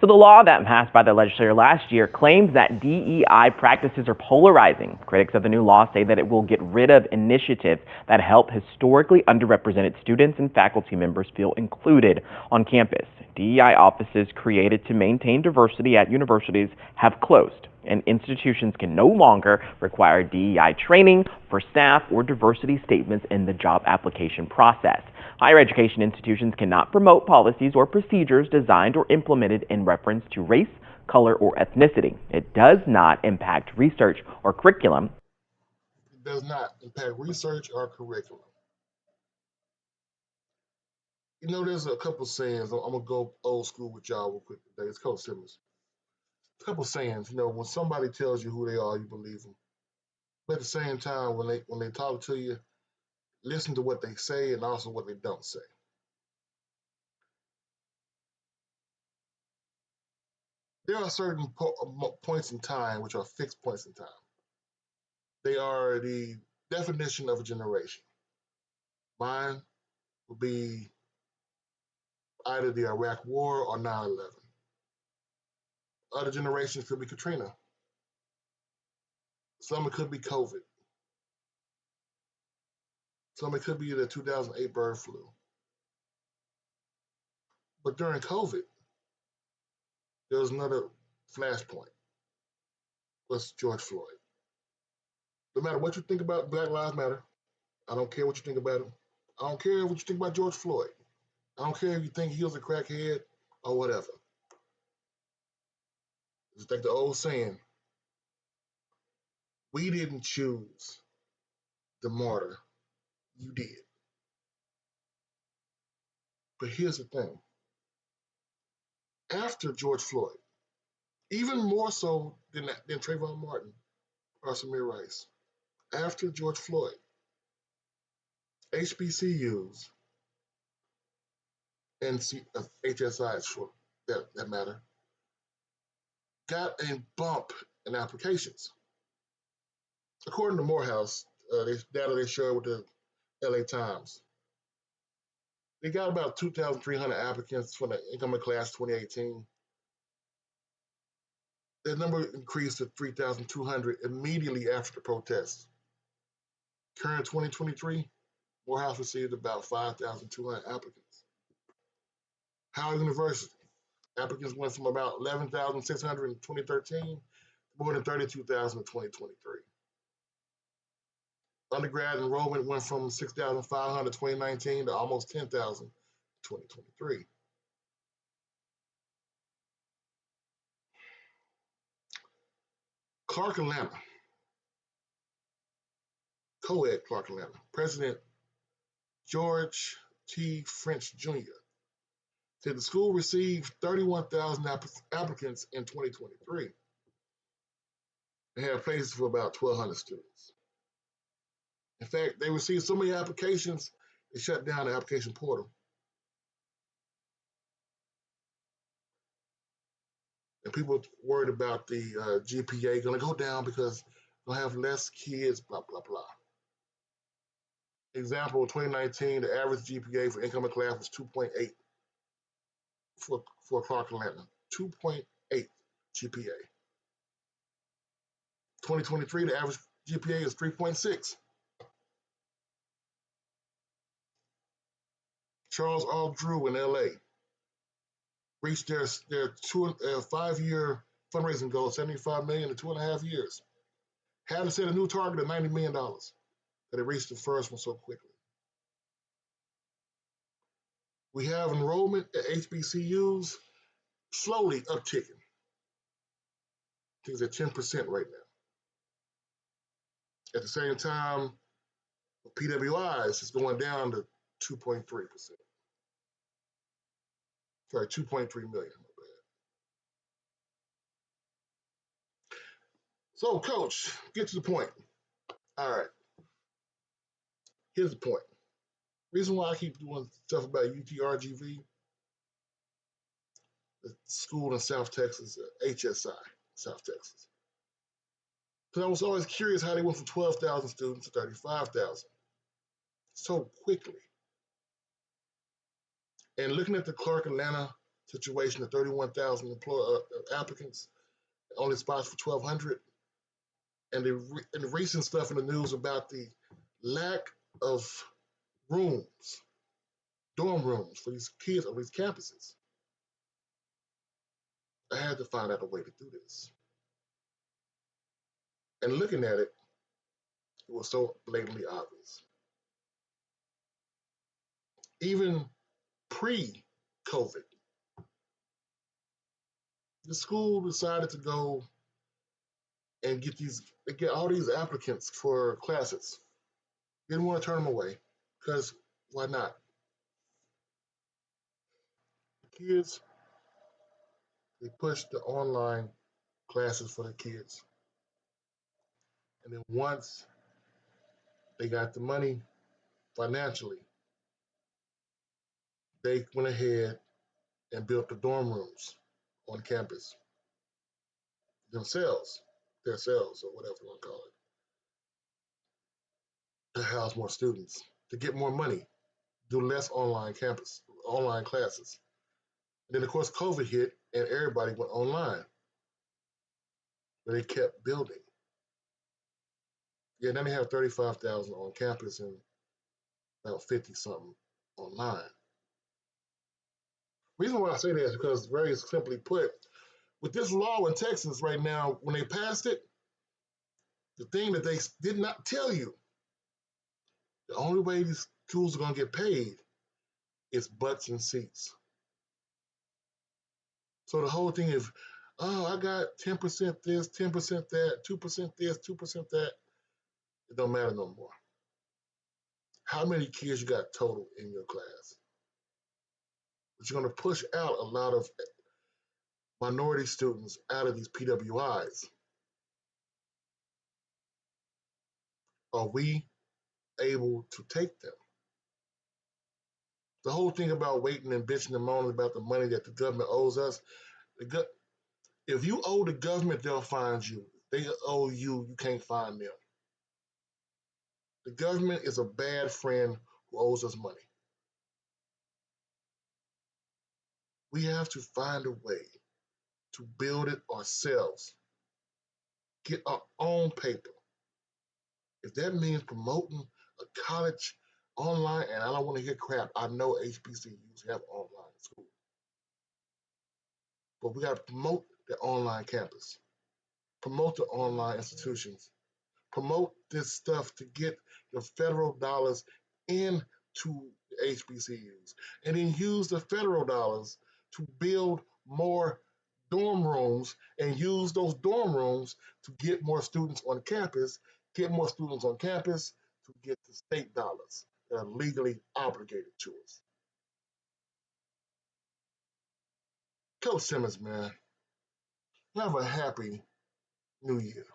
So the law that passed by the legislature last year claims that DEI practices are polarizing. Critics of the new law say that it will get rid of initiatives that help historically underrepresented students and faculty members feel included on campus. DEI offices created to maintain diversity at universities have closed, and institutions can no longer require DEI training for staff or diversity statements in the job application process. Higher education institutions cannot promote policies or procedures designed or implemented in reference to race, color, or ethnicity. It does not impact research or curriculum. It does not impact research or curriculum. There's a couple sayings. I'm gonna go old school with y'all real quick today. It's called Simmons. A couple sayings. When somebody tells you who they are, you believe them. But at the same time, when they talk to you, listen to what they say and also what they don't say. There are certain points in time which are fixed points in time. They are the definition of a generation. Mine would be either the Iraq War or 9/11. Other generations could be Katrina. Some it could be COVID. Some it could be the 2008 bird flu. But during COVID, there was another flashpoint. Was George Floyd. No matter what you think about Black Lives Matter, I don't care what you think about him. I don't care what you think about George Floyd. I don't care if you think he was a crackhead or whatever. It's like the old saying, we didn't choose the martyr, you did. But here's the thing. After George Floyd, even more so than Trayvon Martin or Samir Rice, after George Floyd, HBCUs and HSIs for that matter got a bump in applications. According to Morehouse, data they shared with the LA Times, they got about 2,300 applicants for the incoming class 2018. That number increased to 3,200 immediately after the protests. Current 2023, Morehouse received about 5,200 applicants. Howard University, applicants went from about 11,600 in 2013 to more than 32,000 in 2023. Undergrad enrollment went from 6,500 in 2019 to almost 10,000 in 2023. Clark Atlanta, co-ed Clark Atlanta, President George T. French Jr. said the school received 31,000 applicants in 2023 and had places for about 1,200 students. In fact, they received so many applications, they shut down the application portal. And people worried about the GPA going to go down because they'll have less kids, blah, blah, blah. Example, in 2019, the average GPA for incoming class was 2.8 for Clark Atlanta. 2.8 GPA. 2023, the average GPA is 3.6. Charles R. Drew in LA reached their 5-year fundraising goal, $75 million in 2.5 years. Had to set a new target of $90 million, but it reached the first one so quickly. We have enrollment at HBCUs slowly upticking. I think it's at 10% right now. At the same time, PWIs is going down to 2.3%. Sorry, 2.3 million. So, Coach, get to the point. All right. Here's the point. Reason why I keep doing stuff about UTRGV, the school in South Texas, HSI, South Texas. Because I was always curious how they went from 12,000 students to 35,000 so quickly. And looking at the Clark Atlanta situation of 31,000 applicants, only spots for 1,200, and the recent stuff in the news about the lack of rooms, dorm rooms for these kids on these campuses. I had to find out a way to do this. And looking at it, it was so blatantly obvious. Even pre-COVID, the school decided to go and get all these applicants for classes. Didn't want to turn them away because why not? The kids, they pushed the online classes for the kids. And then once they got the money financially, they went ahead and built the dorm rooms on campus themselves, or whatever you want to call it, to house more students, to get more money, do less online classes. And then of course COVID hit and everybody went online, but they kept building. Yeah, now they have 35,000 on campus and about 50 something online. The reason why I say that is because, very simply put, with this law in Texas right now, when they passed it, the thing that they did not tell you, the only way these schools are going to get paid is butts and seats. So the whole thing is, oh, I got 10% this, 10% that, 2% this, 2% that. It don't matter no more. How many kids you got total in your class? But you're going to push out a lot of minority students out of these PWIs. Are we able to take them? The whole thing about waiting and bitching and moaning about the money that the government owes us, if you owe the government, they'll find you. If they owe you, you can't find them. The government is a bad friend who owes us money. We have to find a way to build it ourselves, get our own paper. If that means promoting a college online, and I don't want to hear crap, I know HBCUs have online school, but we got to promote the online campus, promote the online institutions, promote this stuff to get the federal dollars into the HBCUs, and then use the federal dollars to build more dorm rooms and use those dorm rooms to get more students on campus, to get the state dollars that are legally obligated to us. Coach Simmons, man, have a happy new year.